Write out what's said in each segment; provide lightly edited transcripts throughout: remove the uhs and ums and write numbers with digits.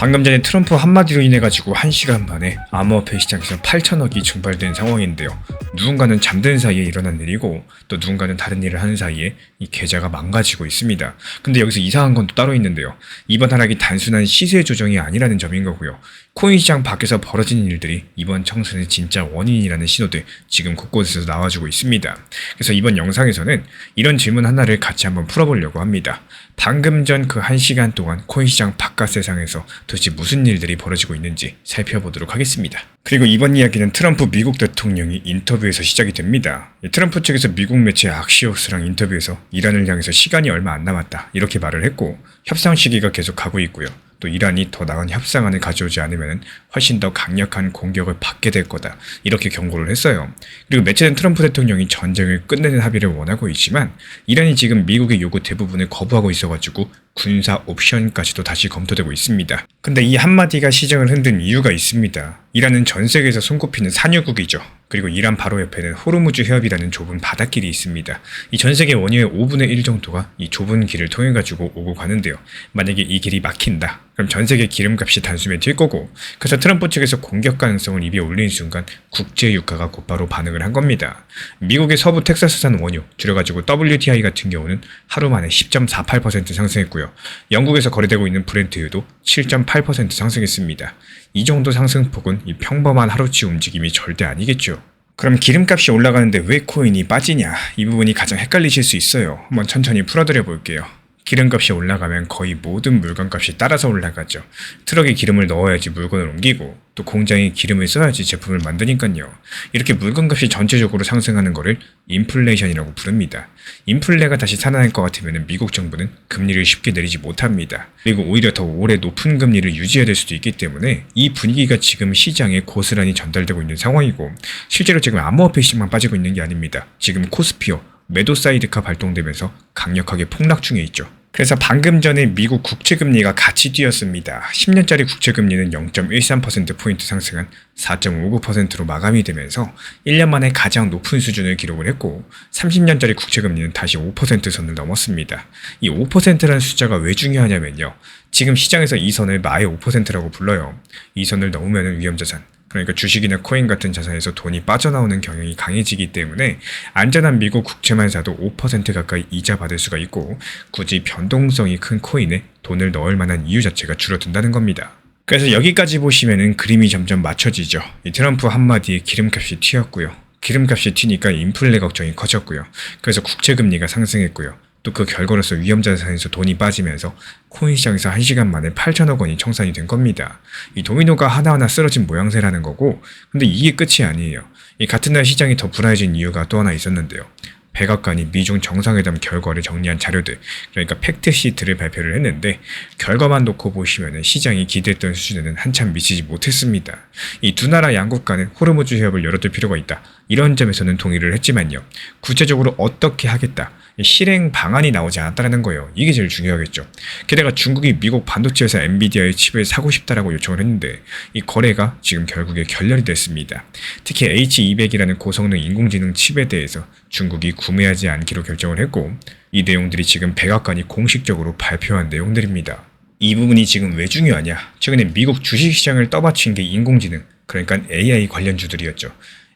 방금 전에 트럼프 한마디로 인해가지고 1시간 만에 암호화폐 시장에서 8천억이 증발된 상황인데요. 누군가는 잠든 사이에 일어난 일이고 또 누군가는 다른 일을 하는 사이에 이 계좌가 망가지고 있습니다. 근데 여기서 이상한 건 또 따로 있는데요. 이번 하락이 단순한 시세 조정이 아니라는 점인 거고요. 코인 시장 밖에서 벌어진 일들이 이번 청산의 진짜 원인이라는 신호들 지금 곳곳에서 나와주고 있습니다. 그래서 이번 영상에서는 이런 질문 하나를 같이 한번 풀어보려고 합니다. 방금 전 그 1시간 동안 코인 시장 바깥 세상에서 도대체 무슨 일들이 벌어지고 있는지 살펴보도록 하겠습니다. 그리고 이번 이야기는 트럼프 미국 대통령이 인터뷰에서 시작이 됩니다. 트럼프 측에서 미국 매체 악시오스랑 인터뷰에서 이란을 향해서 시간이 얼마 안 남았다 이렇게 말을 했고 협상 시기가 계속 가고 있고요. 또 이란이 더 나은 협상안을 가져오지 않으면 훨씬 더 강력한 공격을 받게 될 거다 이렇게 경고를 했어요. 그리고 매체는 트럼프 대통령이 전쟁을 끝내는 합의를 원하고 있지만 이란이 지금 미국의 요구 대부분을 거부하고 있어가지고 군사 옵션까지도 다시 검토되고 있습니다. 근데 이 한마디가 시장을 흔든 이유가 있습니다. 이란은 전 세계에서 손꼽히는 산유국이죠. 그리고 이란 바로 옆에는 호르무즈 해협이라는 좁은 바닷길이 있습니다. 이 전 세계 원유의 5분의 1 정도가 이 좁은 길을 통해 가지고 오고 가는데요. 만약에 이 길이 막힌다. 그럼 전 세계 기름값이 단숨에 뛸 거고, 그래서 트럼프 측에서 공격 가능성을 입에 올리는 순간 국제 유가가 곧바로 반응을 한 겁니다. 미국의 서부 텍사스산 원유, 줄여가지고 WTI 같은 경우는 하루 만에 10.48% 상승했고요. 영국에서 거래되고 있는 브렌트유도 7.8% 상승했습니다. 이 정도 상승폭은 이 평범한 하루치 움직임이 절대 아니겠죠. 그럼 기름값이 올라가는데 왜 코인이 빠지냐? 이 부분이 가장 헷갈리실 수 있어요. 한번 천천히 풀어드려 볼게요. 기름값이 올라가면 거의 모든 물건값이 따라서 올라가죠. 트럭에 기름을 넣어야지 물건을 옮기고 또 공장에 기름을 써야지 제품을 만드니까요. 이렇게 물건값이 전체적으로 상승하는 거를 인플레이션이라고 부릅니다. 인플레가 다시 살아날 것 같으면 미국 정부는 금리를 쉽게 내리지 못합니다. 그리고 오히려 더 오래 높은 금리를 유지해야 될 수도 있기 때문에 이 분위기가 지금 시장에 고스란히 전달되고 있는 상황이고 실제로 지금 암호화폐 시장만 빠지고 있는 게 아닙니다. 지금 코스피어 매도 사이드카 발동되면서 강력하게 폭락 중에 있죠. 그래서 방금 전에 미국 국채금리가 같이 뛰었습니다. 10년짜리 국채금리는 0.13%포인트 상승한 4.59%로 마감이 되면서 1년 만에 가장 높은 수준을 기록을 했고 30년짜리 국채금리는 다시 5% 선을 넘었습니다. 이 5%라는 숫자가 왜 중요하냐면요. 지금 시장에서 이 선을 마의 5%라고 불러요. 이 선을 넘으면 위험자산. 그러니까 주식이나 코인 같은 자산에서 돈이 빠져나오는 경향이 강해지기 때문에 안전한 미국 국채만 사도 5% 가까이 이자 받을 수가 있고 굳이 변동성이 큰 코인에 돈을 넣을 만한 이유 자체가 줄어든다는 겁니다. 그래서 여기까지 보시면은 그림이 점점 맞춰지죠. 이 트럼프 한마디에 기름값이 튀었고요. 기름값이 튀니까 인플레 걱정이 커졌고요. 그래서 국채금리가 상승했고요. 또 그 결과로서 위험자산에서 돈이 빠지면서 코인 시장에서 1시간 만에 8천억 원이 청산이 된 겁니다. 이 도미노가 하나하나 쓰러진 모양새라는 거고, 근데 이게 끝이 아니에요. 이 같은 날 시장이 더 불안해진 이유가 또 하나 있었는데요. 백악관이 미중 정상회담 결과를 정리한 자료들, 그러니까 팩트시트를 발표를 했는데 결과만 놓고 보시면 시장이 기대했던 수준에는 한참 미치지 못했습니다. 이 두 나라 양국 간에 호르무즈 해협을 열어둘 필요가 있다. 이런 점에서는 동의를 했지만요. 구체적으로 어떻게 하겠다. 실행 방안이 나오지 않았다는 거예요. 이게 제일 중요하겠죠. 게다가 중국이 미국 반도체 회사 엔비디아의 칩을 사고 싶다라고 요청을 했는데 이 거래가 지금 결국에 결렬이 됐습니다. 특히 H200이라는 고성능 인공지능 칩에 대해서 중국이 구매하지 않기로 결정을 했고 이 내용들이 지금 백악관이 공식적으로 발표한 내용들입니다. 이 부분이 지금 왜 중요하냐? 최근에 미국 주식시장을 떠받친 게 인공지능, 그러니까 AI 관련주들이었죠.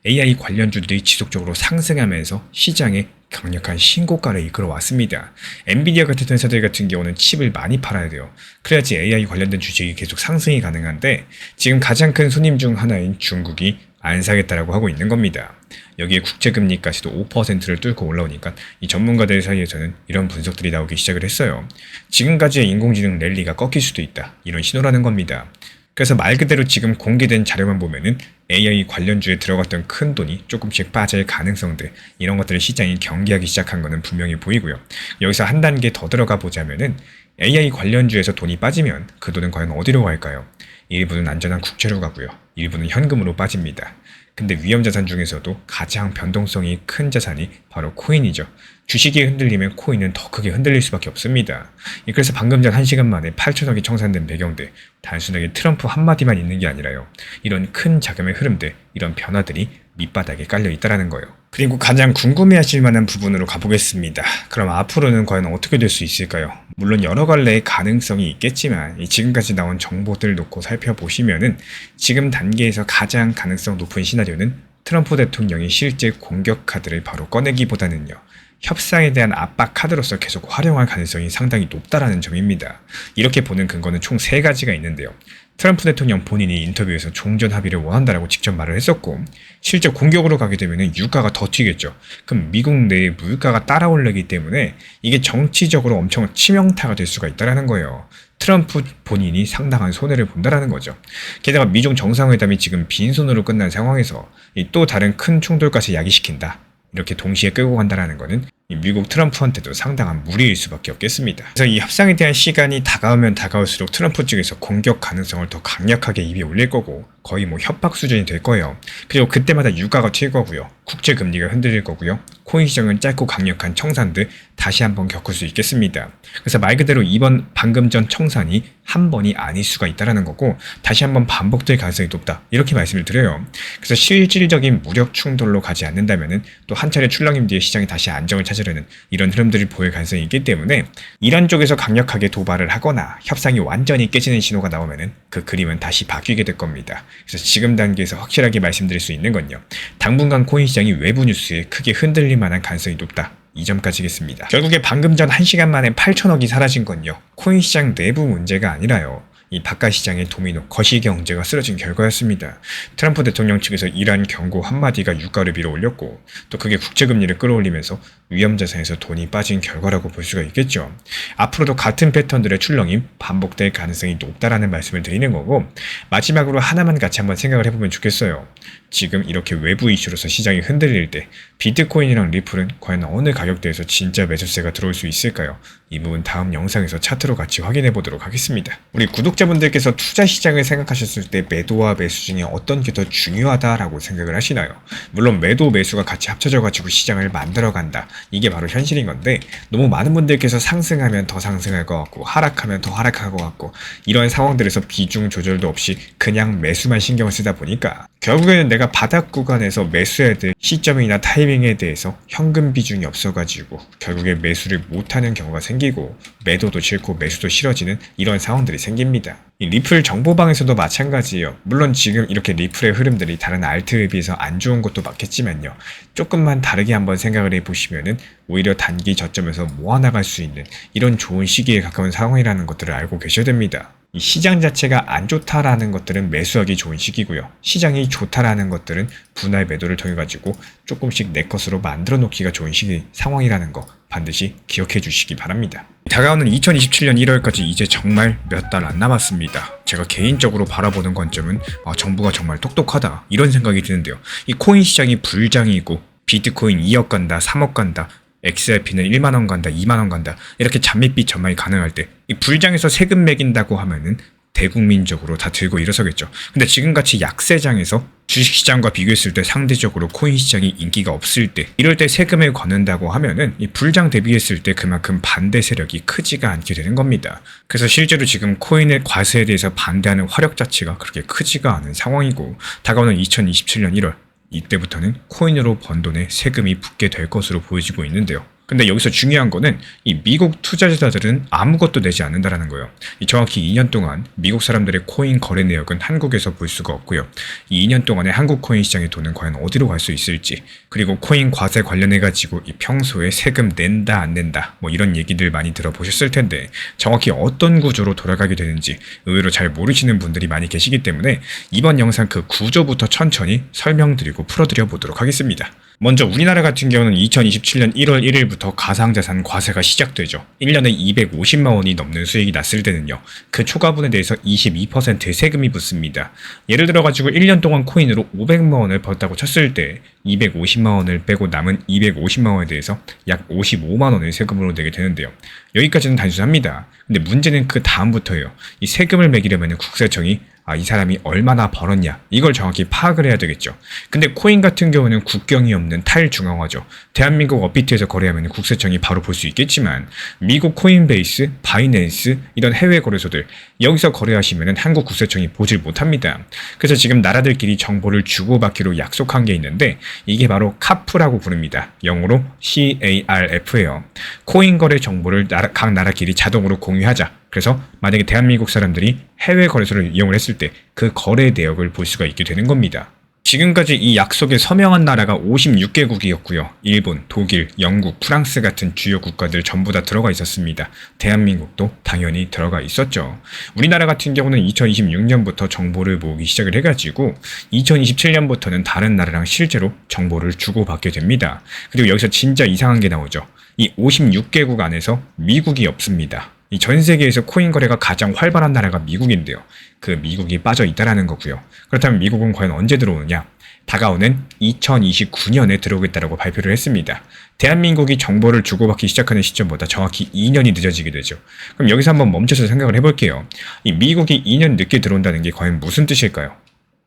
AI 관련주들이 지속적으로 상승하면서 시장에 강력한 신고가를 이끌어왔습니다. 엔비디아 같은 회사들 같은 경우는 칩을 많이 팔아야 돼요. 그래야지 AI 관련된 주식이 계속 상승이 가능한데 지금 가장 큰 손님 중 하나인 중국이 안 사겠다라고 하고 있는 겁니다. 여기에 국채금리까지도 5%를 뚫고 올라오니까 이 전문가들 사이에서는 이런 분석들이 나오기 시작을 했어요. 지금까지의 인공지능 랠리가 꺾일 수도 있다. 이런 신호라는 겁니다. 그래서 말 그대로 지금 공개된 자료만 보면은 AI 관련주에 들어갔던 큰 돈이 조금씩 빠질 가능성들, 이런 것들을 시장이 경계하기 시작한 것은 분명히 보이고요. 여기서 한 단계 더 들어가 보자면은 AI 관련주에서 돈이 빠지면 그 돈은 과연 어디로 갈까요? 일부는 안전한 국채로 가고요. 일부는 현금으로 빠집니다. 근데 위험자산 중에서도 가장 변동성이 큰 자산이 바로 코인이죠. 주식이 흔들리면 코인은 더 크게 흔들릴 수밖에 없습니다. 그래서 방금 전 1시간 만에 8천억이 청산된 배경들, 단순하게 트럼프 한마디만 있는 게 아니라요. 이런 큰 자금의 흐름들, 이런 변화들이 밑바닥에 깔려 있다라는 거예요. 그리고 가장 궁금해하실 만한 부분으로 가보겠습니다. 그럼 앞으로는 과연 어떻게 될 수 있을까요? 물론 여러 갈래의 가능성이 있겠지만 지금까지 나온 정보들을 놓고 살펴보시면은 지금 단계에서 가장 가능성 높은 시나리오는 트럼프 대통령이 실제 공격 카드를 바로 꺼내기보다는요, 협상에 대한 압박 카드로서 계속 활용할 가능성이 상당히 높다라는 점입니다. 이렇게 보는 근거는 총 3가지가 있는데요. 트럼프 대통령 본인이 인터뷰에서 종전 합의를 원한다라고 직접 말을 했었고, 실제 공격으로 가게 되면 유가가 더 튀겠죠. 그럼 미국 내에 물가가 따라오르기 때문에 이게 정치적으로 엄청 치명타가 될 수가 있다는 거예요. 트럼프 본인이 상당한 손해를 본다라는 거죠. 게다가 미중 정상회담이 지금 빈손으로 끝난 상황에서 또 다른 큰 충돌까지 야기시킨다, 이렇게 동시에 끌고 간다라는 거는 미국 트럼프한테도 상당한 무리일 수밖에 없겠습니다. 그래서 이 협상에 대한 시간이 다가오면 다가올수록 트럼프 측에서 공격 가능성을 더 강력하게 입에 올릴 거고, 거의 협박 수준이 될 거예요. 그리고 그때마다 유가가 튈 거고요. 국제 금리가 흔들릴 거고요. 코인 시장은 짧고 강력한 청산들 다시 한번 겪을 수 있겠습니다. 그래서 말 그대로 이번 방금 전 청산이 한 번이 아닐 수가 있다라는 거고, 다시 한번 반복될 가능성이 높다, 이렇게 말씀을 드려요. 그래서 실질적인 무력 충돌로 가지 않는다면은 또 한 차례 출렁임 뒤에 시장이 다시 안정을 찾으려는 이런 흐름들이 보일 가능성이 있기 때문에, 이란 쪽에서 강력하게 도발을 하거나 협상이 완전히 깨지는 신호가 나오면은 그 그림은 다시 바뀌게 될 겁니다. 그래서 지금 단계에서 확실하게 말씀드릴 수 있는 건요, 당분간 코인 시장이 외부 뉴스에 크게 흔들릴 만한 가능성이 높다, 이 점까지겠습니다. 결국에 방금 전 1시간 만에 8천억이 사라진 건요, 코인 시장 내부 문제가 아니라요, 이 바깥 시장의 도미노 거시경제가 쓰러진 결과였습니다. 트럼프 대통령 측에서 이란 경고 한마디가 유가를 밀어올렸고, 또 그게 국제금리를 끌어올리면서 위험자산에서 돈이 빠진 결과라고 볼 수가 있겠죠. 앞으로도 같은 패턴들의 출렁임 반복될 가능성이 높다라는 말씀을 드리는 거고, 마지막으로 하나만 같이 한번 생각을 해보면 좋겠어요. 지금 이렇게 외부 이슈로서 시장이 흔들릴 때 비트코인이랑 리플은 과연 어느 가격대에서 진짜 매수세가 들어올 수 있을까요? 이 부분 다음 영상에서 차트로 같이 확인해 보도록 하겠습니다. 우리 구독자분들께서 투자 시장을 생각하셨을 때 매도와 매수 중에 어떤 게 더 중요하다라고 생각을 하시나요? 물론 매도 매수가 같이 합쳐져 가지고 시장을 만들어 간다, 이게 바로 현실인 건데, 너무 많은 분들께서 상승하면 더 상승할 것 같고 하락하면 더 하락할 것 같고, 이런 상황들에서 비중 조절도 없이 그냥 매수만 신경을 쓰다 보니까 결국에는 내가 바닥 구간에서 매수해야 될 시점이나 타이밍에 대해서 현금 비중이 없어가지고 결국에 매수를 못하는 경우가 생기고, 매도도 싫고 매수도 싫어지는 이런 상황들이 생깁니다. 이 리플 정보방에서도 마찬가지예요. 물론 지금 이렇게 리플의 흐름들이 다른 알트에 비해서 안 좋은 것도 맞겠지만요, 조금만 다르게 한번 생각을 해보시면은 오히려 단기 저점에서 모아나갈 수 있는 이런 좋은 시기에 가까운 상황이라는 것들을 알고 계셔야 됩니다. 이 시장 자체가 안 좋다라는 것들은 매수하기 좋은 시기고요, 시장이 좋다라는 것들은 분할 매도를 통해 가지고 조금씩 내 것으로 만들어 놓기가 좋은 시기 상황이라는 거 반드시 기억해 주시기 바랍니다. 다가오는 2027년 1월까지 이제 정말 몇 달 안 남았습니다. 제가 개인적으로 바라보는 관점은 정부가 정말 똑똑하다, 이런 생각이 드는데요. 이 코인 시장이 불장이고 비트코인 2억 간다, 3억 간다, XRP는 1만원 간다, 2만원 간다, 이렇게 잔밋빛 전망이 가능할 때 이 불장에서 세금 매긴다고 하면은 대국민적으로 다 들고 일어서겠죠. 근데 지금같이 약세장에서 주식시장과 비교했을 때 상대적으로 코인 시장이 인기가 없을 때, 이럴 때 세금을 걷는다고 하면은 이 불장 대비했을 때 그만큼 반대 세력이 크지가 않게 되는 겁니다. 그래서 실제로 지금 코인의 과세에 대해서 반대하는 화력 자체가 그렇게 크지가 않은 상황이고, 다가오는 2027년 1월 이때부터는 코인으로 번 돈에 세금이 붙게 될 것으로 보여지고 있는데요. 근데 여기서 중요한 거는 이 미국 투자자들은 아무것도 내지 않는다라는 거예요. 정확히 2년 동안 미국 사람들의 코인 거래 내역은 한국에서 볼 수가 없고요. 이 2년 동안에 한국 코인 시장의 돈은 과연 어디로 갈 수 있을지, 그리고 코인 과세 관련해 가지고 이 평소에 세금 낸다 안 낸다 이런 얘기들 많이 들어보셨을 텐데, 정확히 어떤 구조로 돌아가게 되는지 의외로 잘 모르시는 분들이 많이 계시기 때문에 이번 영상 그 구조부터 천천히 설명드리고 풀어드려 보도록 하겠습니다. 먼저 우리나라 같은 경우는 2027년 1월 1일부터 가상자산 과세가 시작되죠. 1년에 250만 원이 넘는 수익이 났을 때는요, 그 초과분에 대해서 22%의 세금이 붙습니다. 예를 들어 가지고 1년 동안 코인으로 500만 원을 벌었다고 쳤을 때 250만 원을 빼고 남은 250만 원에 대해서 약 55만 원을 세금으로 내게 되는데요. 여기까지는 단순합니다. 근데 문제는 그 다음부터예요. 이 세금을 매기려면 국세청이 이 사람이 얼마나 벌었냐 이걸 정확히 파악을 해야 되겠죠. 근데 코인 같은 경우는 국경이 없는 탈중앙화죠. 대한민국 업비트에서 거래하면 국세청이 바로 볼 수 있겠지만 미국 코인베이스, 바이낸스 이런 해외 거래소들 여기서 거래하시면 한국 국세청이 보질 못합니다. 그래서 지금 나라들끼리 정보를 주고받기로 약속한 게 있는데 이게 바로 카프라고 부릅니다. 영어로 CARF예요. 코인 거래 정보를 각 나라끼리 자동으로 공유하자. 그래서 만약에 대한민국 사람들이 해외 거래소를 이용을 했을 때 그 거래 내역을 볼 수가 있게 되는 겁니다. 지금까지 이 약속에 서명한 나라가 56개국이었고요. 일본, 독일, 영국, 프랑스 같은 주요 국가들 전부 다 들어가 있었습니다. 대한민국도 당연히 들어가 있었죠. 우리나라 같은 경우는 2026년부터 정보를 모으기 시작을 해가지고 2027년부터는 다른 나라랑 실제로 정보를 주고받게 됩니다. 그리고 여기서 진짜 이상한 게 나오죠. 이 56개국 안에서 미국이 없습니다. 이 전 세계에서 코인 거래가 가장 활발한 나라가 미국인데요. 그 미국이 빠져 있다라는 거고요. 그렇다면 미국은 과연 언제 들어오느냐? 다가오는 2029년에 들어오겠다라고 발표를 했습니다. 대한민국이 정보를 주고받기 시작하는 시점보다 정확히 2년이 늦어지게 되죠. 그럼 여기서 한번 멈춰서 생각을 해볼게요. 이 미국이 2년 늦게 들어온다는 게 과연 무슨 뜻일까요?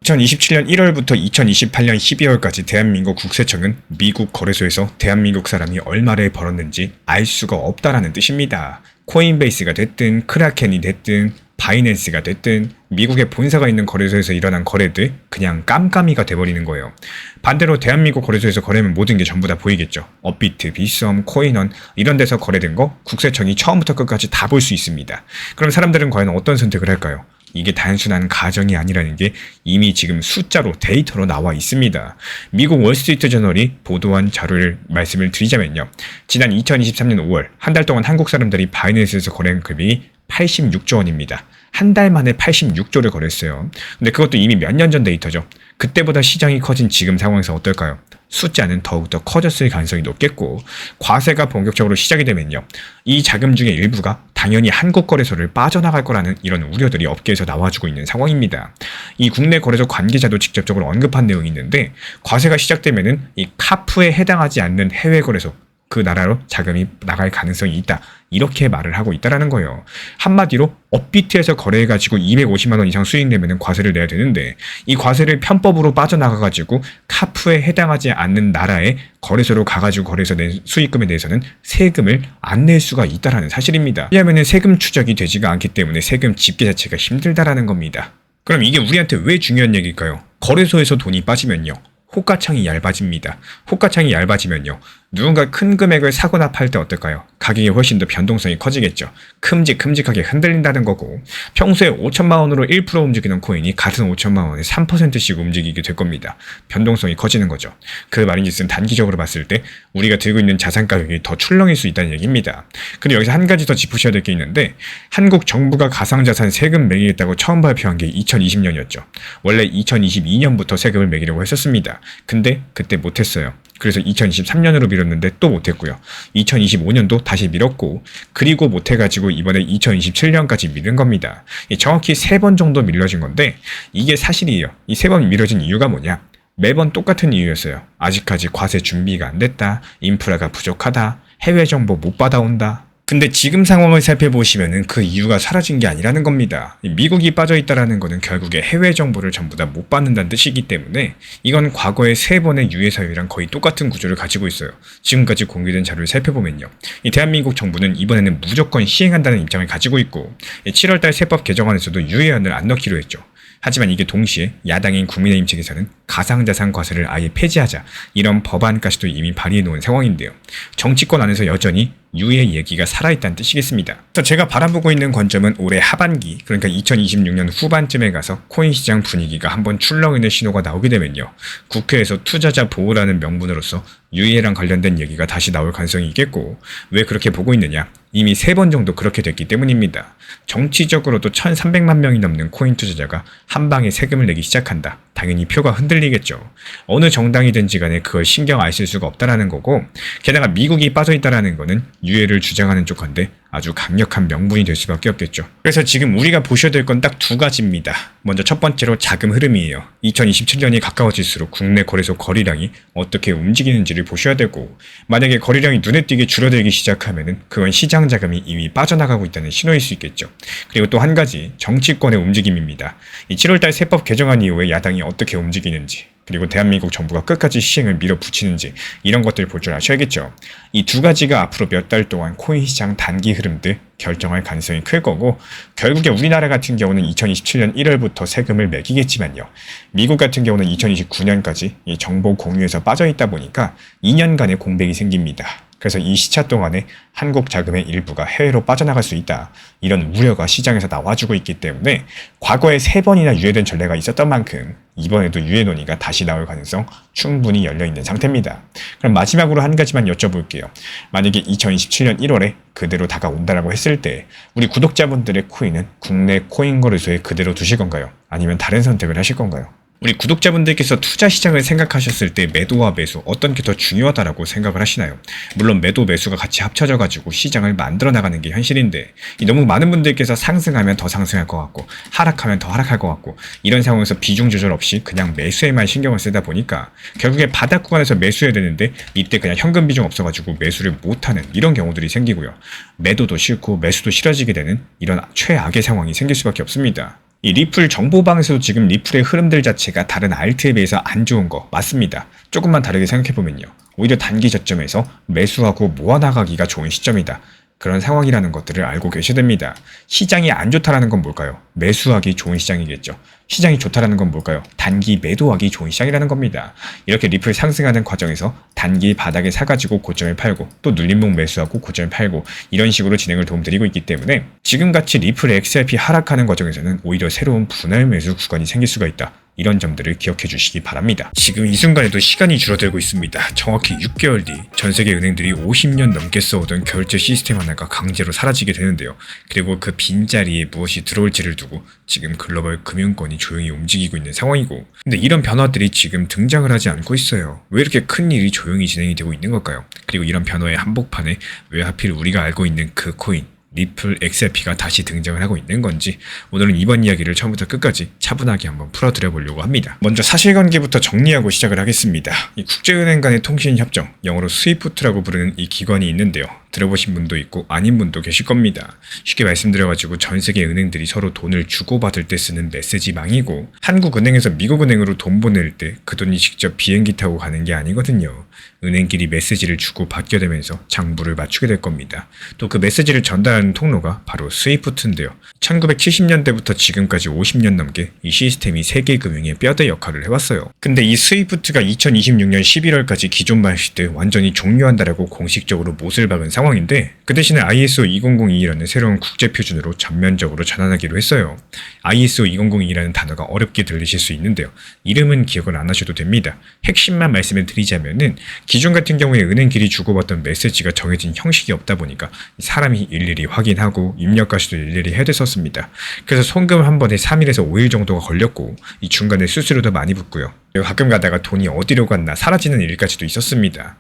2027년 1월부터 2028년 12월까지 대한민국 국세청은 미국 거래소에서 대한민국 사람이 얼마를 벌었는지 알 수가 없다라는 뜻입니다. 코인베이스가 됐든 크라켄이 됐든 바이낸스가 됐든 미국의 본사가 있는 거래소에서 일어난 거래들 그냥 깜깜이가 돼버리는 거예요. 반대로 대한민국 거래소에서 거래하면 모든 게 전부 다 보이겠죠. 업비트, 빗썸, 코인원 이런 데서 거래된 거 국세청이 처음부터 끝까지 다 볼 수 있습니다. 그럼 사람들은 과연 어떤 선택을 할까요? 이게 단순한 가정이 아니라는 게 이미 지금 숫자로 데이터로 나와 있습니다. 미국 월스트리트 저널이 보도한 자료를 말씀을 드리자면요. 지난 2023년 5월 한 달 동안 한국 사람들이 바이낸스에서 거래한 금액이 86조 원입니다. 한 달 만에 86조를 거래했어요. 근데 그것도 이미 몇 년 전 데이터죠. 그때보다 시장이 커진 지금 상황에서 어떨까요? 숫자는 더욱더 커졌을 가능성이 높겠고 과세가 본격적으로 시작이 되면요. 이 자금 중에 일부가 당연히 한국 거래소를 빠져나갈 거라는 이런 우려들이 업계에서 나와주고 있는 상황입니다. 이 국내 거래소 관계자도 직접적으로 언급한 내용이 있는데 과세가 시작되면은 이 카프에 해당하지 않는 해외 거래소 그 나라로 자금이 나갈 가능성이 있다. 이렇게 말을 하고 있다라는 거예요. 한마디로 업비트에서 거래해가지고 250만 원 이상 수익 내면은 과세를 내야 되는데 이 과세를 편법으로 빠져나가가지고 카프에 해당하지 않는 나라의 거래소로 가가지고 거래해서 낸 수익금에 대해서는 세금을 안 낼 수가 있다라는 사실입니다. 왜냐하면 세금 추적이 되지가 않기 때문에 세금 집계 자체가 힘들다라는 겁니다. 그럼 이게 우리한테 왜 중요한 얘기일까요? 거래소에서 돈이 빠지면요. 호가창이 얇아집니다. 호가창이 얇아지면요. 누군가 큰 금액을 사거나 팔 때 어떨까요? 가격이 훨씬 더 변동성이 커지겠죠. 큼직큼직하게 흔들린다는 거고 평소에 5천만 원으로 1% 움직이는 코인이 같은 5천만 원에 3%씩 움직이게 될 겁니다. 변동성이 커지는 거죠. 그 말인즉슨 단기적으로 봤을 때 우리가 들고 있는 자산 가격이 더 출렁일 수 있다는 얘기입니다. 근데 여기서 한 가지 더 짚으셔야 될 게 있는데 한국 정부가 가상자산 세금 매기겠다고 처음 발표한 게 2020년이었죠. 원래 2022년부터 세금을 매기려고 했었습니다. 근데 그때 못했어요. 그래서 2023년으로 미뤘는데 또 못했고요. 2025년도 다시 미뤘고 그리고 못해가지고 이번에 2027년까지 미룬 겁니다. 정확히 3번 정도 밀려진 건데 이게 사실이에요. 이 3번 미뤄진 이유가 뭐냐? 매번 똑같은 이유였어요. 아직까지 과세 준비가 안 됐다. 인프라가 부족하다. 해외 정보 못 받아온다. 근데 지금 상황을 살펴보시면은 그 이유가 사라진 게 아니라는 겁니다. 미국이 빠져있다라는 거는 결국에 해외 정보를 전부 다 못 받는다는 뜻이기 때문에 이건 과거의 3번의 유예 사유랑 거의 똑같은 구조를 가지고 있어요. 지금까지 공개된 자료를 살펴보면요. 이 대한민국 정부는 이번에는 무조건 시행한다는 입장을 가지고 있고 7월달 세법 개정안에서도 유예안을 안 넣기로 했죠. 하지만 이게 동시에 야당인 국민의힘 측에서는 가상자산 과세를 아예 폐지하자 이런 법안까지도 이미 발의해 놓은 상황인데요. 정치권 안에서 여전히 유예 얘기가 살아있다는 뜻이겠습니다. 그래서 제가 바라보고 있는 관점은 올해 하반기 그러니까 2026년 후반쯤에 가서 코인 시장 분위기가 한번 출렁이는 신호가 나오게 되면요. 국회에서 투자자 보호라는 명분으로서 유예랑 관련된 얘기가 다시 나올 가능성이 있겠고 왜 그렇게 보고 있느냐? 이미 3번 정도 그렇게 됐기 때문입니다. 정치적으로도 1,300만 명이 넘는 코인 투자자가 한 방에 세금을 내기 시작한다. 당연히 표가 흔들리겠죠. 어느 정당이든지 간에 그걸 신경 안 쓸 수가 없다라는 거고, 게다가 미국이 빠져있다라는 거는 유해를 주장하는 쪽한테 아주 강력한 명분이 될 수밖에 없겠죠. 그래서 지금 우리가 보셔야 될 건 딱 두 가지입니다. 먼저 첫 번째로 자금 흐름이에요. 2027년이 가까워질수록 국내 거래소 거래량이 어떻게 움직이는지를 보셔야 되고, 만약에 거래량이 눈에 띄게 줄어들기 시작하면은 그건 시장 자금이 이미 빠져나가고 있다는 신호일 수 있겠죠. 그리고 또 한 가지, 정치권의 움직임입니다. 이 7월달 세법 개정안 이후에 야당이 어떻게 움직이는지, 그리고 대한민국 정부가 끝까지 시행을 밀어붙이는지, 이런 것들을 볼 줄 아셔야겠죠. 이 두 가지가 앞으로 몇 달 동안 코인 시장 단기 흐름들 결정할 가능성이 클 거고, 결국에 우리나라 같은 경우는 2027년 1월부터 세금을 매기겠지만요. 미국 같은 경우는 2029년까지 이 정보 공유에서 빠져있다 보니까 2년간의 공백이 생깁니다. 그래서 이 시차 동안에 한국 자금의 일부가 해외로 빠져나갈 수 있다, 이런 우려가 시장에서 나와주고 있기 때문에 과거에 3번이나 유예된 전례가 있었던 만큼 이번에도 유예 논의가 다시 나올 가능성 충분히 열려있는 상태입니다. 그럼 마지막으로 한 가지만 여쭤볼게요. 만약에 2027년 1월에 그대로 다가온다라고 했을 때 우리 구독자분들의 코인은 국내 코인 거래소에 그대로 두실 건가요? 아니면 다른 선택을 하실 건가요? 우리 구독자분들께서 투자 시장을 생각하셨을 때 매도와 매수 어떤 게 더 중요하다라고 생각을 하시나요? 물론 매도 매수가 같이 합쳐져 가지고 시장을 만들어 나가는 게 현실인데, 너무 많은 분들께서 상승하면 더 상승할 것 같고 하락하면 더 하락할 것 같고, 이런 상황에서 비중 조절 없이 그냥 매수에만 신경을 쓰다 보니까 결국에 바닥 구간에서 매수해야 되는데 이때 그냥 현금 비중 없어가지고 매수를 못하는 이런 경우들이 생기고요. 매도도 싫고 매수도 싫어지게 되는 이런 최악의 상황이 생길 수밖에 없습니다. 이 리플 정보방에서도 지금 리플의 흐름들 자체가 다른 알트에 비해서 안 좋은 거 맞습니다. 조금만 다르게 생각해보면요, 오히려 단기 저점에서 매수하고 모아나가기가 좋은 시점이다, 그런 상황이라는 것들을 알고 계셔야 됩니다. 시장이 안 좋다라는 건 뭘까요? 매수하기 좋은 시장이겠죠. 시장이 좋다라는 건 뭘까요? 단기 매도하기 좋은 시장이라는 겁니다. 이렇게 리플 상승하는 과정에서 단기 바닥에 사가지고 고점에 팔고, 또 눌림목 매수하고 고점에 팔고, 이런 식으로 진행을 도움드리고 있기 때문에 지금같이 리플 XRP 하락하는 과정에서는 오히려 새로운 분할 매수 구간이 생길 수가 있다, 이런 점들을 기억해 주시기 바랍니다. 지금 이 순간에도 시간이 줄어들고 있습니다. 정확히 6개월 뒤 전 세계 은행들이 50년 넘게 써오던 결제 시스템 하나가 강제로 사라지게 되는데요. 그리고 그 빈자리에 무엇이 들어올지를 두고 지금 글로벌 금융권이 조용히 움직이고 있는 상황이고, 근데 이런 변화들이 지금 등장을 하지 않고 있어요. 왜 이렇게 큰 일이 조용히 진행이 되고 있는 걸까요? 그리고 이런 변화의 한복판에 왜 하필 우리가 알고 있는 그 코인 리플 XRP가 다시 등장을 하고 있는 건지, 오늘은 이번 이야기를 처음부터 끝까지 차분하게 한번 풀어드려 보려고 합니다. 먼저 사실관계부터 정리하고 시작을 하겠습니다. 이 국제은행 간의 통신협정, 영어로 스위프트라고 부르는 이 기관이 있는데요. 들어보신 분도 있고 아닌 분도 계실 겁니다. 쉽게 말씀드려가지고 전 세계 은행들이 서로 돈을 주고받을 때 쓰는 메시지망이고, 한국은행에서 미국은행으로 돈 보낼 때 그 돈이 직접 비행기 타고 가는 게 아니거든요. 은행끼리 메시지를 주고받게 되면서 장부를 맞추게 될 겁니다. 또 그 메시지를 전달하는 통로가 바로 스위프트인데요. 1970년대부터 지금까지 50년 넘게 이 시스템이 세계 금융의 뼈대 역할을 해왔어요. 근데 이 스위프트가 2026년 11월까지 기존 방식들 완전히 종료한다라고 공식적으로 못을 박은 상황인데, 그 대신에 ISO 2002라는 새로운 국제 표준으로 전면적으로 전환하기로 했어요. ISO 2002라는 단어가 어렵게 들리실 수 있는데요. 이름은 기억을 안 하셔도 됩니다. 핵심만 말씀을 드리자면은, 기존 같은 경우에 은행끼리 주고받던 메시지가 정해진 형식이 없다 보니까 사람이 일일이 확인하고 입력까지도 일일이 해야 됐었습니다. 그래서 송금 한 번에 3일에서 5일 정도가 걸렸고, 이 중간에 수수료도 많이 붙고요. 가끔 가다가 돈이 어디로 갔나 사라지는 일까지도 있었습니다.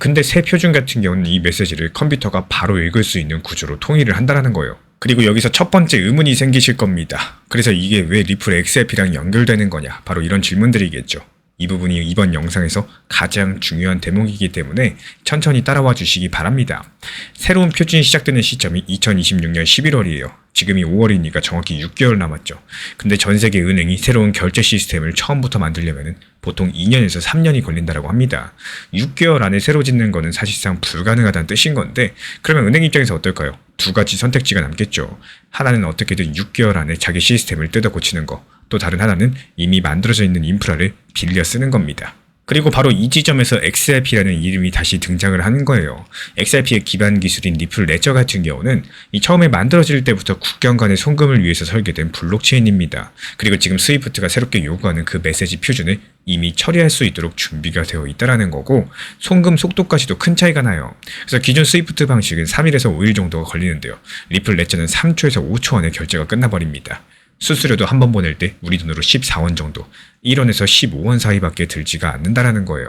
근데 새 표준 같은 경우는 이 메시지를 컴퓨터가 바로 읽을 수 있는 구조로 통일을 한다는 거예요. 그리고 여기서 첫 번째 의문이 생기실 겁니다. 그래서 이게 왜 리플 XRP랑 연결되는 거냐? 바로 이런 질문들이겠죠. 이 부분이 이번 영상에서 가장 중요한 대목이기 때문에 천천히 따라와 주시기 바랍니다. 새로운 표준이 시작되는 시점이 2026년 11월이에요. 지금이 5월이니까 정확히 6개월 남았죠. 근데 전 세계 은행이 새로운 결제 시스템을 처음부터 만들려면 보통 2년에서 3년이 걸린다고 합니다. 6개월 안에 새로 짓는 거는 사실상 불가능하다는 뜻인 건데, 그러면 은행 입장에서 어떨까요? 두 가지 선택지가 남겠죠. 하나는 어떻게든 6개월 안에 자기 시스템을 뜯어 고치는 거, 또 다른 하나는 이미 만들어져 있는 인프라를 빌려 쓰는 겁니다. 그리고 바로 이 지점에서 XRP라는 이름이 다시 등장을 하는 거예요. XRP의 기반 기술인 리플 레저 같은 경우는 이 처음에 만들어질 때부터 국경 간의 송금을 위해서 설계된 블록체인입니다. 그리고 지금 스위프트가 새롭게 요구하는 그 메시지 표준을 이미 처리할 수 있도록 준비가 되어 있다는 거고, 송금 속도까지도 큰 차이가 나요. 그래서 기존 스위프트 방식은 3일에서 5일 정도가 걸리는데요. 리플 레저는 3초에서 5초 안에 결제가 끝나버립니다. 수수료도 한 번 보낼 때 우리 돈으로 14원 정도, 1원에서 15원 사이밖에 들지가 않는다라는 거예요.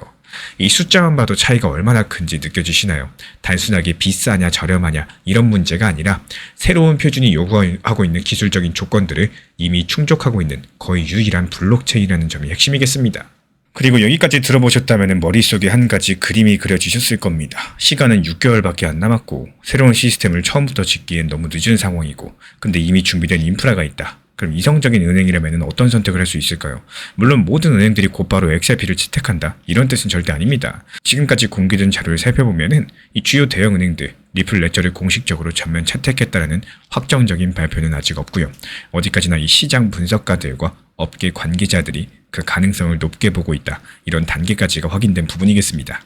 이 숫자만 봐도 차이가 얼마나 큰지 느껴지시나요? 단순하게 비싸냐 저렴하냐 이런 문제가 아니라 새로운 표준이 요구하고 있는 기술적인 조건들을 이미 충족하고 있는 거의 유일한 블록체인이라는 점이 핵심이겠습니다. 그리고 여기까지 들어보셨다면 머릿속에 한 가지 그림이 그려지셨을 겁니다. 시간은 6개월밖에 안 남았고 새로운 시스템을 처음부터 짓기엔 너무 늦은 상황이고 근데 이미 준비된 인프라가 있다. 그럼 이성적인 은행이라면 어떤 선택을 할 수 있을까요? 물론 모든 은행들이 곧바로 XRP를 채택한다 이런 뜻은 절대 아닙니다. 지금까지 공개된 자료를 살펴보면은 이 주요 대형 은행들 리플 레저를 공식적으로 전면 채택했다는 확정적인 발표는 아직 없고요. 어디까지나 이 시장 분석가들과 업계 관계자들이 그 가능성을 높게 보고 있다 이런 단계까지가 확인된 부분이겠습니다.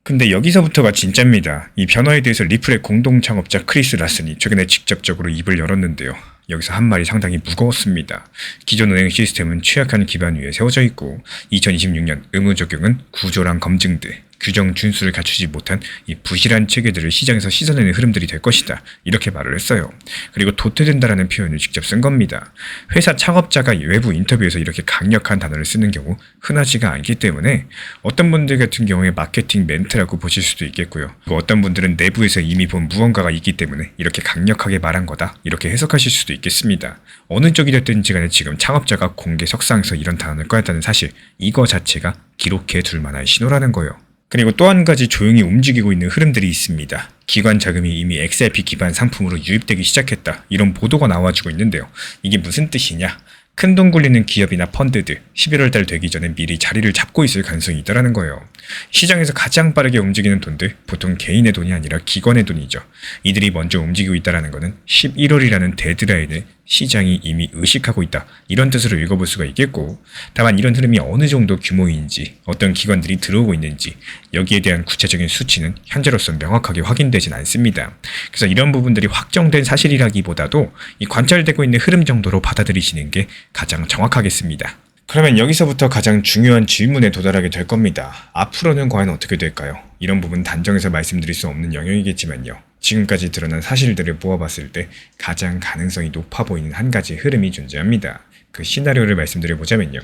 근데 여기서부터가 진짜입니다. 이 변화에 대해서 리플의 공동 창업자 크리스 라슨이 최근에 직접적으로 입을 열었는데요. 여기서 한 말이 상당히 무거웠습니다. 기존 은행 시스템은 취약한 기반 위에 세워져 있고 2026년 의무 적용은 구조랑 검증 등 규정 준수를 갖추지 못한 이 부실한 체계들을 시장에서 씻어내는 흐름들이 될 것이다. 이렇게 말을 했어요. 그리고 도태된다라는 표현을 직접 쓴 겁니다. 회사 창업자가 외부 인터뷰에서 이렇게 강력한 단어를 쓰는 경우 흔하지가 않기 때문에 어떤 분들 같은 경우에 마케팅 멘트라고 보실 수도 있겠고요. 어떤 분들은 내부에서 이미 본 무언가가 있기 때문에 이렇게 강력하게 말한 거다. 이렇게 해석하실 수도 있겠습니다. 어느 쪽이 됐든지 간에 지금 창업자가 공개 석상에서 이런 단어를 꺼냈다는 사실 이거 자체가 기록해 둘 만한 신호라는 거예요. 그리고 또 한 가지 조용히 움직이고 있는 흐름들이 있습니다. 기관 자금이 이미 XRP 기반 상품으로 유입되기 시작했다. 이런 보도가 나와주고 있는데요. 이게 무슨 뜻이냐? 큰돈 굴리는 기업이나 펀드들 11월 달 되기 전에 미리 자리를 잡고 있을 가능성이 있다는 거예요. 시장에서 가장 빠르게 움직이는 돈들 보통 개인의 돈이 아니라 기관의 돈이죠. 이들이 먼저 움직이고 있다는 것은 11월이라는 데드라인을 시장이 이미 의식하고 있다. 이런 뜻으로 읽어볼 수가 있겠고 다만 이런 흐름이 어느 정도 규모인지 어떤 기관들이 들어오고 있는지 여기에 대한 구체적인 수치는 현재로서 명확하게 확인되진 않습니다. 그래서 이런 부분들이 확정된 사실이라기보다도 이 관찰되고 있는 흐름 정도로 받아들이시는 게 가장 정확하겠습니다. 그러면 여기서부터 가장 중요한 질문에 도달하게 될 겁니다. 앞으로는 과연 어떻게 될까요? 이런 부분 단정해서 말씀드릴 수 없는 영역이겠지만요. 지금까지 드러난 사실들을 모아봤을 때 가장 가능성이 높아 보이는 한 가지 흐름이 존재합니다. 그 시나리오를 말씀드려보자면요.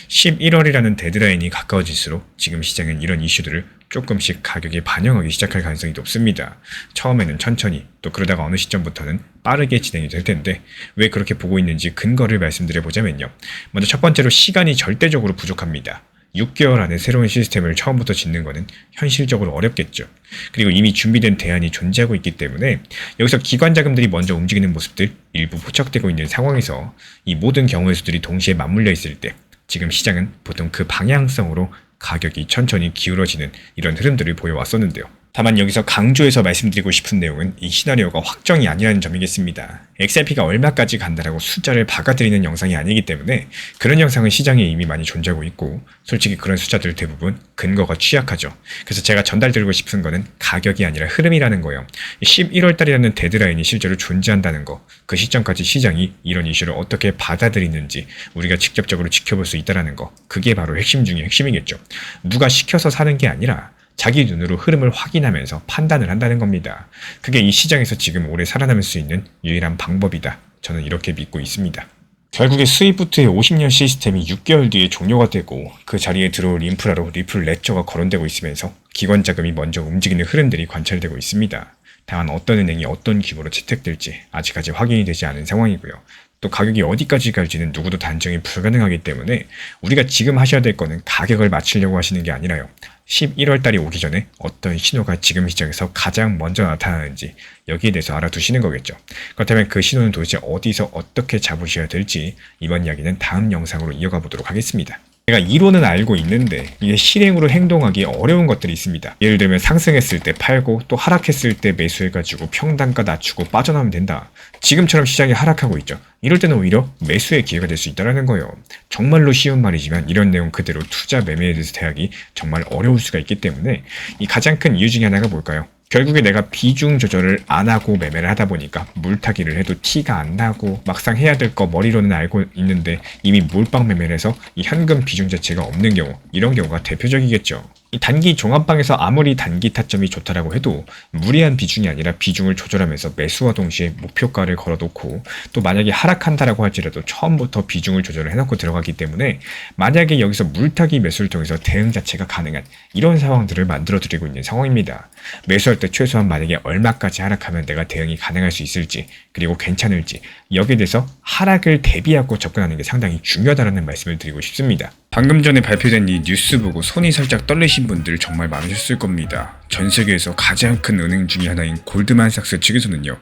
11월이라는 데드라인이 가까워질수록 지금 시장은 이런 이슈들을 조금씩 가격에 반영하기 시작할 가능성이 높습니다. 처음에는 천천히 또 그러다가 어느 시점부터는 빠르게 진행이 될 텐데 왜 그렇게 보고 있는지 근거를 말씀드려보자면요. 먼저 첫 번째로 시간이 절대적으로 부족합니다. 6개월 안에 새로운 시스템을 처음부터 짓는 것은 현실적으로 어렵겠죠. 그리고 이미 준비된 대안이 존재하고 있기 때문에 여기서 기관 자금들이 먼저 움직이는 모습들 일부 포착되고 있는 상황에서 이 모든 경우의 수들이 동시에 맞물려 있을 때 지금 시장은 보통 그 방향성으로 가격이 천천히 기울어지는 이런 흐름들을 보여왔었는데요. 다만 여기서 강조해서 말씀드리고 싶은 내용은 이 시나리오가 확정이 아니라는 점이겠습니다. XRP가 얼마까지 간다라고 숫자를 박아드리는 영상이 아니기 때문에 그런 영상은 시장에 이미 많이 존재하고 있고 솔직히 그런 숫자들 대부분 근거가 취약하죠. 그래서 제가 전달드리고 싶은 거는 가격이 아니라 흐름이라는 거예요. 11월 달이라는 데드라인이 실제로 존재한다는 거, 그 시점까지 시장이 이런 이슈를 어떻게 받아들이는지 우리가 직접적으로 지켜볼 수 있다는 거, 그게 바로 핵심 중에 핵심이겠죠. 누가 시켜서 사는 게 아니라 자기 눈으로 흐름을 확인하면서 판단을 한다는 겁니다. 그게 이 시장에서 지금 오래 살아남을 수 있는 유일한 방법이다. 저는 이렇게 믿고 있습니다. 결국에 스위프트의 50년 시스템이 6개월 뒤에 종료가 되고 그 자리에 들어올 인프라로 리플 레저가 거론되고 있으면서 기관 자금이 먼저 움직이는 흐름들이 관찰되고 있습니다. 다만 어떤 은행이 어떤 규모로 채택될지 아직까지 확인이 되지 않은 상황이고요. 또 가격이 어디까지 갈지는 누구도 단정이 불가능하기 때문에 우리가 지금 하셔야 될 거는 가격을 맞추려고 하시는 게 아니라요. 11월 달이 오기 전에 어떤 신호가 지금 시장에서 가장 먼저 나타나는지 여기에 대해서 알아두시는 거겠죠. 그렇다면 그 신호는 도대체 어디서 어떻게 잡으셔야 될지 이번 이야기는 다음 영상으로 이어가 보도록 하겠습니다. 제가 이론은 알고 있는데 이게 실행으로 행동하기 어려운 것들이 있습니다. 예를 들면 상승했을 때 팔고 또 하락했을 때 매수해가지고 평단가 낮추고 빠져나오면 된다. 지금처럼 시장이 하락하고 있죠. 이럴 때는 오히려 매수의 기회가 될 수 있다는 거예요. 정말로 쉬운 말이지만 이런 내용 그대로 투자 매매에 대해서 대하기 정말 어려울 수가 있기 때문에 이 가장 큰 이유 중에 하나가 뭘까요? 결국에 내가 비중 조절을 안 하고 매매를 하다 보니까 물타기를 해도 티가 안 나고 막상 해야 될 거 머리로는 알고 있는데 이미 몰빵 매매를 해서 이 현금 비중 자체가 없는 경우, 이런 경우가 대표적이겠죠. 이 단기 종합방에서 아무리 단기 타점이 좋다라고 해도 무리한 비중이 아니라 비중을 조절하면서 매수와 동시에 목표가를 걸어놓고 또 만약에 하락한다라고 할지라도 처음부터 비중을 조절을 해놓고 들어가기 때문에 만약에 여기서 물타기 매수를 통해서 대응 자체가 가능한 이런 상황들을 만들어드리고 있는 상황입니다. 매수할 때 최소한 만약에 얼마까지 하락하면 내가 대응이 가능할 수 있을지 그리고 괜찮을지 여기에 대해서 하락을 대비하고 접근하는 게 상당히 중요하다는 말씀을 드리고 싶습니다. 방금 전에 발표된 이 뉴스 보고 손이 살짝 떨리신 분들 정말 많으셨을 겁니다. 전 세계에서 가장 큰 은행 중에 하나인 골드만삭스 측에서는요.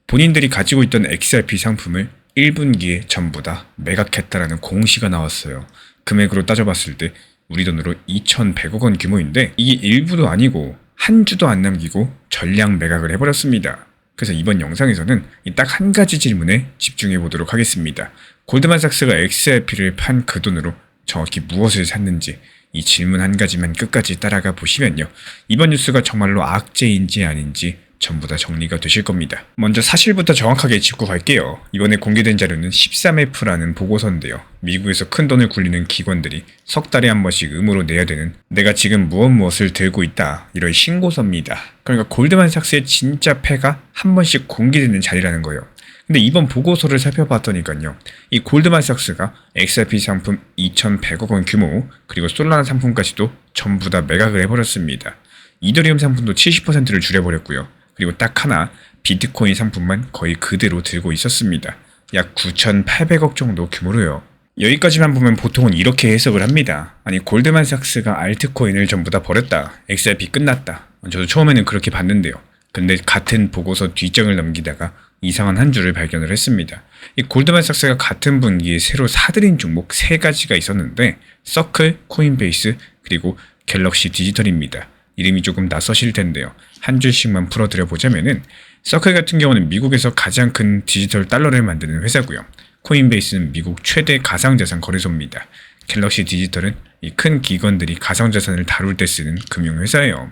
본인들이 가지고 있던 XRP 상품을 1분기에 전부 다 매각했다라는 공시가 나왔어요. 금액으로 따져봤을 때 우리 돈으로 2,100억 원 규모인데 이게 일부도 아니고 한 주도 안 남기고 전량 매각을 해버렸습니다. 그래서 이번 영상에서는 딱 한 가지 질문에 집중해 보도록 하겠습니다. 골드만삭스가 XRP를 판 그 돈으로 정확히 무엇을 샀는지 이 질문 한 가지만 끝까지 따라가 보시면요. 이번 뉴스가 정말로 악재인지 아닌지 전부 다 정리가 되실 겁니다. 먼저 사실부터 정확하게 짚고 갈게요. 이번에 공개된 자료는 13F라는 보고서인데요. 미국에서 큰 돈을 굴리는 기관들이 석 달에 한 번씩 의무로 내야 되는 내가 지금 무엇을 들고 있다 이런 신고서입니다. 그러니까 골드만삭스의 진짜 패가 한 번씩 공개되는 자리라는 거예요. 근데 이번 보고서를 살펴봤더니까요. 이 골드만삭스가 XRP 상품 2,100억 원 규모 그리고 솔라나 상품까지도 전부 다 매각을 해버렸습니다. 이더리움 상품도 70%를 줄여버렸고요. 그리고 딱 하나 비트코인 상품만 거의 그대로 들고 있었습니다. 약 9,800억 정도 규모로요. 여기까지만 보면 보통은 이렇게 해석을 합니다. 아니 골드만삭스가 알트코인을 전부 다 버렸다. XRP 끝났다. 저도 처음에는 그렇게 봤는데요. 근데 같은 보고서 뒷장을 넘기다가 이상한 한 줄을 발견을 했습니다. 이 골드만삭스가 같은 분기에 새로 사들인 종목 3가지가 있었는데 서클, 코인베이스, 그리고 갤럭시 디지털입니다. 이름이 조금 낯서실 텐데요. 한 줄씩만 풀어드려 보자면은 서클 같은 경우는 미국에서 가장 큰 디지털 달러를 만드는 회사고요. 코인베이스는 미국 최대 가상자산 거래소입니다. 갤럭시 디지털은 이 큰 기관들이 가상자산을 다룰 때 쓰는 금융회사예요.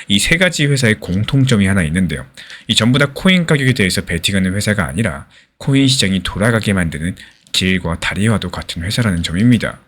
이 3가지 회사의 공통점이 하나 있는데요. 이 전부 다 코인 가격에 대해서 베팅하는 회사가 아니라 코인 시장이 돌아가게 만드는 길과 다리와도 같은 회사라는 점입니다.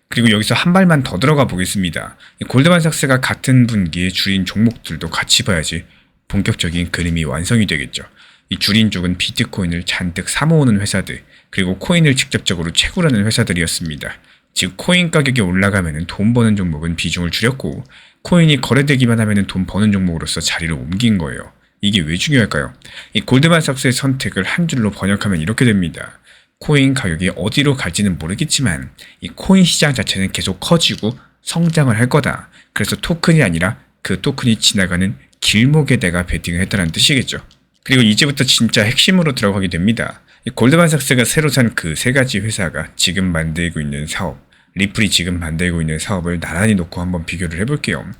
그리고 여기서 한 발만 더 들어가 보겠습니다. 골드만삭스가 같은 분기에 줄인 종목들도 같이 봐야지 본격적인 그림이 완성이 되겠죠. 이 줄인 쪽은 비트코인을 잔뜩 사모으는 회사들, 그리고 코인을 직접적으로 채굴하는 회사들이었습니다. 즉 코인 가격이 올라가면 돈 버는 종목은 비중을 줄였고 코인이 거래되기만 하면 돈 버는 종목으로서 자리를 옮긴 거예요. 이게 왜 중요할까요? 이 골드만삭스의 선택을 한 줄로 번역하면 이렇게 됩니다. 코인 가격이 어디로 갈지는 모르겠지만 이 코인 시장 자체는 계속 커지고 성장을 할 거다. 그래서 토큰이 아니라 그 토큰이 지나가는 길목에 내가 베팅을 했다는 뜻이겠죠. 그리고 이제부터 진짜 핵심으로 들어가게 됩니다. 이 골드만삭스가 새로 산 그 3가지 회사가 지금 만들고 있는 사업, 리플이 지금 만들고 있는 사업을 나란히 놓고 한번 비교를 해볼게요.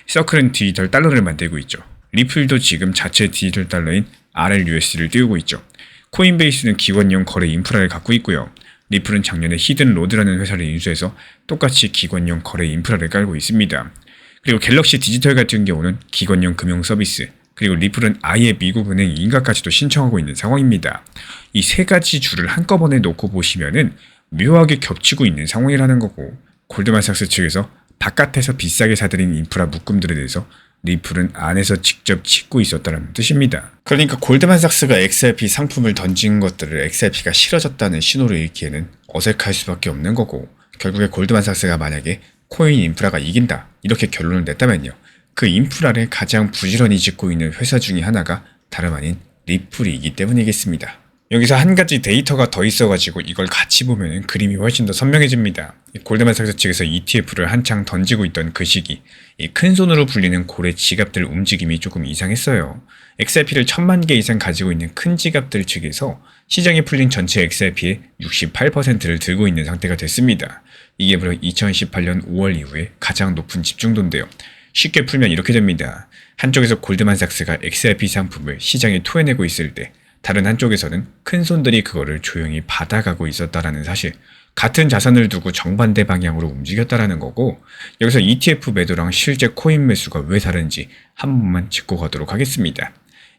서클은 디지털 달러를 만들고 있죠. 리플도 지금 자체 디지털 달러인 RLUSD를 띄우고 있죠. 코인베이스는 기관용 거래 인프라를 갖고 있고요. 리플은 작년에 히든로드라는 회사를 인수해서 똑같이 기관용 거래 인프라를 깔고 있습니다. 그리고 갤럭시 디지털 같은 경우는 기관용 금융 서비스, 그리고 리플은 아예 미국은행 인가까지도 신청하고 있는 상황입니다. 이 3가지 줄을 한꺼번에 놓고 보시면은 묘하게 겹치고 있는 상황이라는 거고 골드만삭스 측에서 바깥에서 비싸게 사들인 인프라 묶음들에 대해서 리플은 안에서 직접 짓고 있었다는 뜻입니다. 그러니까 골드만삭스가 XRP 상품을 던진 것들을 XRP가 싫어졌다는 신호를 읽기에는 어색할 수밖에 없는 거고 결국에 골드만삭스가 만약에 코인 인프라가 이긴다 이렇게 결론을 냈다면요. 그 인프라를 가장 부지런히 짓고 있는 회사 중에 하나가 다름 아닌 리플이기 때문이겠습니다. 여기서 한 가지 데이터가 더 있어가지고 이걸 같이 보면 그림이 훨씬 더 선명해집니다. 골드만삭스 측에서 ETF를 한창 던지고 있던 그 시기, 이 큰손으로 불리는 고래 지갑들 움직임이 조금 이상했어요. XRP를 1000만 개 이상 가지고 있는 큰 지갑들 측에서 시장에 풀린 전체 XRP의 68%를 들고 있는 상태가 됐습니다. 이게 바로 2018년 5월 이후에 가장 높은 집중도인데요. 쉽게 풀면 이렇게 됩니다. 한쪽에서 골드만삭스가 XRP 상품을 시장에 토해내고 있을 때 다른 한쪽에서는 큰손들이 그거를 조용히 받아가고 있었다라는 사실, 같은 자산을 두고 정반대 방향으로 움직였다라는 거고 여기서 ETF 매도랑 실제 코인 매수가 왜 다른지 한 번만 짚고 가도록 하겠습니다.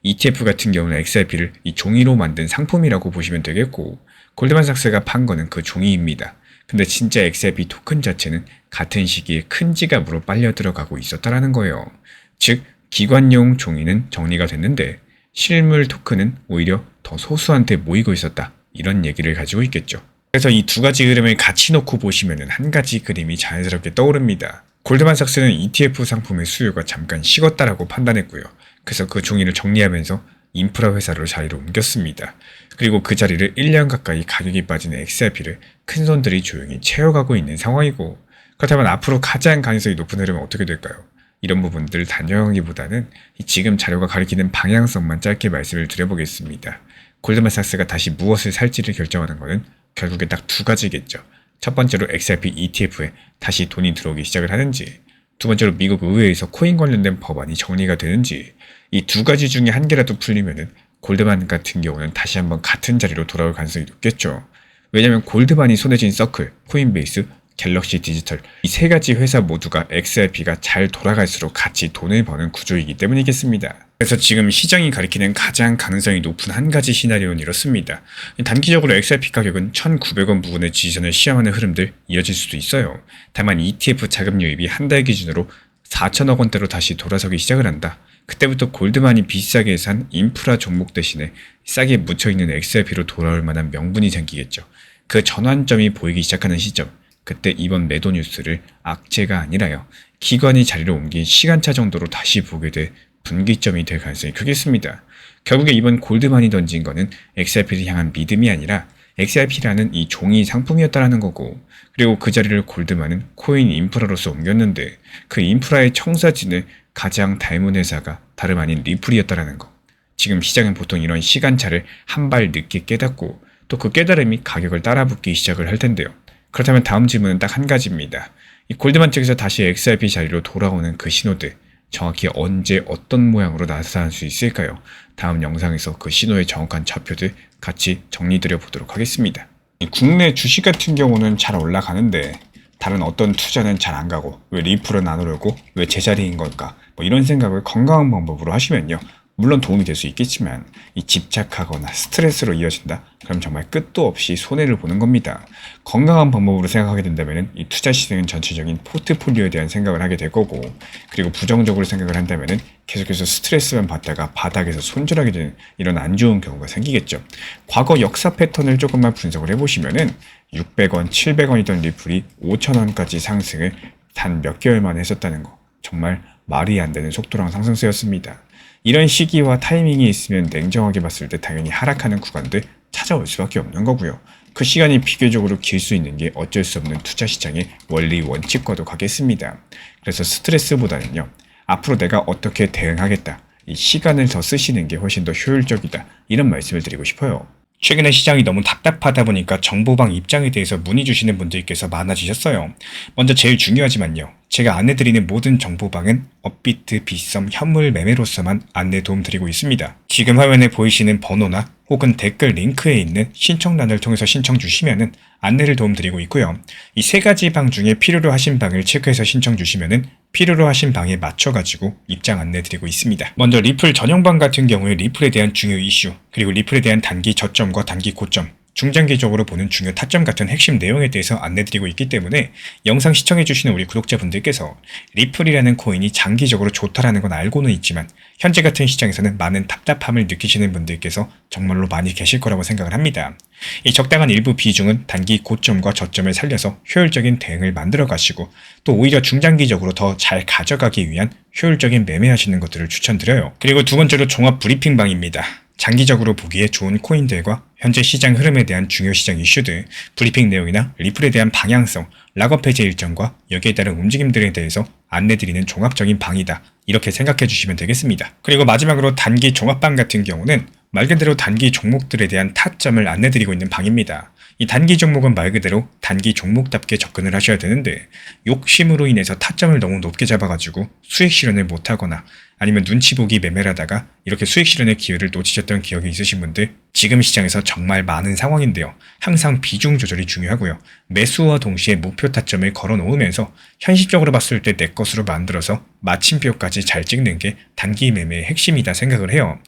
ETF 같은 경우는 XRP를 이 종이로 만든 상품이라고 보시면 되겠고 골드만삭스가 판 거는 그 종이입니다. 근데 진짜 XRP 토큰 자체는 같은 시기에 큰 지갑으로 빨려 들어가고 있었다라는 거예요. 즉, 기관용 종이는 정리가 됐는데 실물 토큰은 오히려 더 소수한테 모이고 있었다. 이런 얘기를 가지고 있겠죠. 그래서 이 두 가지 흐름을 같이 놓고 보시면 한 가지 그림이 자연스럽게 떠오릅니다. 골드만삭스는 ETF 상품의 수요가 잠깐 식었다라고 판단했고요. 그래서 그 종이를 정리하면서 인프라 회사로 자리를 옮겼습니다. 그리고 그 자리를 1년 가까이 가격이 빠진 XRP를 큰 손들이 조용히 채워가고 있는 상황이고, 그렇다면 앞으로 가장 가능성이 높은 흐름은 어떻게 될까요? 이런 부분들을 단정하기보다는 지금 자료가 가리키는 방향성만 짧게 말씀을 드려보겠습니다. 골드만삭스가 다시 무엇을 살지를 결정하는 것은 결국에 딱 두 가지겠죠. 첫 번째로 XRP ETF에 다시 돈이 들어오기 시작을 하는지, 두 번째로 미국 의회에서 코인 관련된 법안이 정리가 되는지, 이 두 가지 중에 한 개라도 풀리면은 골드만 같은 경우는 다시 한번 같은 자리로 돌아올 가능성이 높겠죠. 왜냐면 골드만이 손에 쥔 서클, 코인베이스, 갤럭시 디지털 이 세 가지 회사 모두가 XRP가 잘 돌아갈수록 같이 돈을 버는 구조이기 때문이겠습니다. 그래서 지금 시장이 가리키는 가장 가능성이 높은 한 가지 시나리오는 이렇습니다. 단기적으로 XRP 가격은 1,900원 부근의 지지선을 시험하는 흐름들 이어질 수도 있어요. 다만 ETF 자금 유입이 한 달 기준으로 4천억 원대로 다시 돌아서기 시작을 한다. 그때부터 골드만이 비싸게 산 인프라 종목 대신에 싸게 묻혀있는 XRP로 돌아올 만한 명분이 생기겠죠. 그 전환점이 보이기 시작하는 시점, 그때 이번 매도 뉴스를 악재가 아니라요, 기관이 자리를 옮긴 시간차 정도로 다시 보게 될 분기점이 될 가능성이 크겠습니다. 결국에 이번 골드만이 던진 거는 XRP를 향한 믿음이 아니라 XRP라는 이 종이 상품이었다라는 거고, 그리고 그 자리를 골드만은 코인 인프라로서 옮겼는데 그 인프라의 청사진을 가장 닮은 회사가 다름 아닌 리플이었다라는 거. 지금 시장은 보통 이런 시간차를 한 발 늦게 깨닫고 또 그 깨달음이 가격을 따라붙기 시작을 할 텐데요. 그렇다면 다음 질문은 딱 한 가지입니다. 이 골드만 측에서 다시 XRP 자리로 돌아오는 그 신호들, 정확히 언제 어떤 모양으로 나타날 수 있을까요? 다음 영상에서 그 신호의 정확한 좌표들 같이 정리드려 보도록 하겠습니다. 국내 주식 같은 경우는 잘 올라가는데 다른 어떤 투자는 잘 안 가고 왜 리플은 안 오르고 왜 제자리인 걸까? 이런 생각을 건강한 방법으로 하시면요, 물론 도움이 될 수 있겠지만 이 집착하거나 스트레스로 이어진다? 그럼 정말 끝도 없이 손해를 보는 겁니다. 건강한 방법으로 생각하게 된다면 이 투자 시장은 전체적인 포트폴리오에 대한 생각을 하게 될 거고, 그리고 부정적으로 생각을 한다면 계속해서 스트레스만 받다가 바닥에서 손절하게 되는 이런 안 좋은 경우가 생기겠죠. 과거 역사 패턴을 조금만 분석을 해보시면은 600원, 700원이던 리플이 5,000원까지 상승을 단 몇 개월 만에 했었다는 거, 정말 말이 안 되는 속도랑 상승세였습니다. 이런 시기와 타이밍이 있으면 냉정하게 봤을 때 당연히 하락하는 구간들 찾아올 수밖에 없는 거고요. 그 시간이 비교적으로 길 수 있는 게 어쩔 수 없는 투자 시장의 원리 원칙과도 같겠습니다. 그래서 스트레스보다는요, 앞으로 내가 어떻게 대응하겠다, 이 시간을 더 쓰시는 게 훨씬 더 효율적이다, 이런 말씀을 드리고 싶어요. 최근에 시장이 너무 답답하다 보니까 정보방 입장에 대해서 문의 주시는 분들께서 많아지셨어요. 먼저 제일 중요하지만요, 제가 안내드리는 모든 정보방은 업비트, 빗썸, 현물 매매로서만 안내 도움 드리고 있습니다. 지금 화면에 보이시는 번호나 혹은 댓글 링크에 있는 신청란을 통해서 신청 주시면은 안내를 도움 드리고 있고요. 이 세 가지 방 중에 필요로 하신 방을 체크해서 신청 주시면은 필요로 하신 방에 맞춰가지고 입장 안내 드리고 있습니다. 먼저 리플 전용방 같은 경우에 리플에 대한 중요 이슈, 그리고 리플에 대한 단기 저점과 단기 고점, 중장기적으로 보는 중요 타점 같은 핵심 내용에 대해서 안내드리고 있기 때문에 영상 시청해주시는 우리 구독자분들께서 리플이라는 코인이 장기적으로 좋다라는 건 알고는 있지만 현재 같은 시장에서는 많은 답답함을 느끼시는 분들께서 정말로 많이 계실 거라고 생각을 합니다. 이 적당한 일부 비중은 단기 고점과 저점을 살려서 효율적인 대응을 만들어 가시고 또 오히려 중장기적으로 더 잘 가져가기 위한 효율적인 매매하시는 것들을 추천드려요. 그리고 두 번째로 종합 브리핑방입니다. 장기적으로 보기에 좋은 코인들과 현재 시장 흐름에 대한 중요 시장 이슈들, 브리핑 내용이나 리플에 대한 방향성, 락업 해제 일정과 여기에 따른 움직임들에 대해서 안내드리는 종합적인 방이다, 이렇게 생각해 주시면 되겠습니다. 그리고 마지막으로 단기 종합방 같은 경우는 말 그대로 단기 종목들에 대한 타점을 안내드리고 있는 방입니다. 이 단기 종목은 말 그대로 단기 종목답게 접근을 하셔야 되는데 욕심으로 인해서 타점을 너무 높게 잡아가지고 수익 실현을 못하거나 아니면 눈치 보기 매매를 하다가 이렇게 수익 실현의 기회를 놓치셨던 기억이 있으신 분들, 지금 시장에서 정말 많은 상황인데요. 항상 비중 조절이 중요하고요. 매수와 동시에 목표 타점을 걸어 놓으면서 현실적으로 봤을 때 내 것으로 만들어서 마침표까지 잘 찍는 게 단기 매매의 핵심이다 생각을 해요.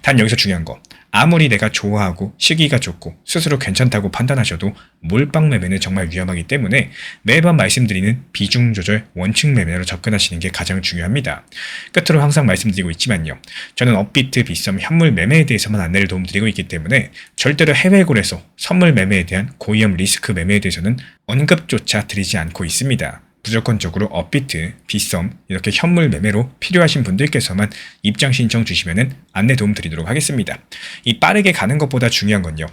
단 여기서 중요한 거, 아무리 내가 좋아하고 시기가 좋고 스스로 괜찮다고 판단하셔도 몰빵 매매는 정말 위험하기 때문에 매번 말씀드리는 비중 조절 원칙 매매로 접근하시는 게 가장 중요합니다. 끝으로 항상 말씀드리고 있지만요. 저는 업비트, 빗썸, 현물 매매에 대해서만 안내를 도움드리고 있기 때문에 절대로 해외골에서 선물 매매에 대한 고위험 리스크 매매에 대해서는 언급조차 드리지 않고 있습니다. 무조건적으로 업비트, 빗썸, 이렇게 현물 매매로 필요하신 분들께서만 입장 신청 주시면 안내 도움 드리도록 하겠습니다. 이 빠르게 가는 것보다 중요한 건요.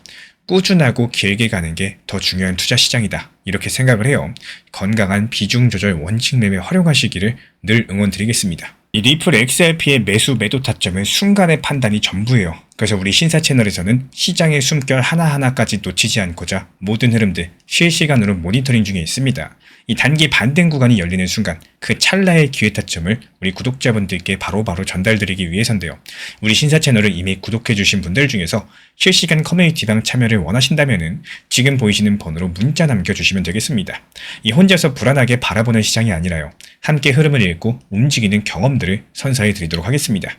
꾸준하고 길게 가는 게 더 중요한 투자 시장이다. 이렇게 생각을 해요. 건강한 비중 조절 원칙 매매 활용하시기를 늘 응원드리겠습니다. 이 리플 XRP의 매수 매도 타점은 순간의 판단이 전부예요. 그래서 우리 신사 채널에서는 시장의 숨결 하나하나까지 놓치지 않고자 모든 흐름들 실시간으로 모니터링 중에 있습니다. 이 단기 반등 구간이 열리는 순간 그 찰나의 기회 타점을 우리 구독자분들께 바로바로 전달드리기 위해서인데요. 우리 신사 채널을 이미 구독해주신 분들 중에서 실시간 커뮤니티방 참여를 원하신다면 지금 보이시는 번호로 문자 남겨주시면 되겠습니다. 이 혼자서 불안하게 바라보는 시장이 아니라요. 함께 흐름을 읽고 움직이는 경험들을 선사해 드리도록 하겠습니다.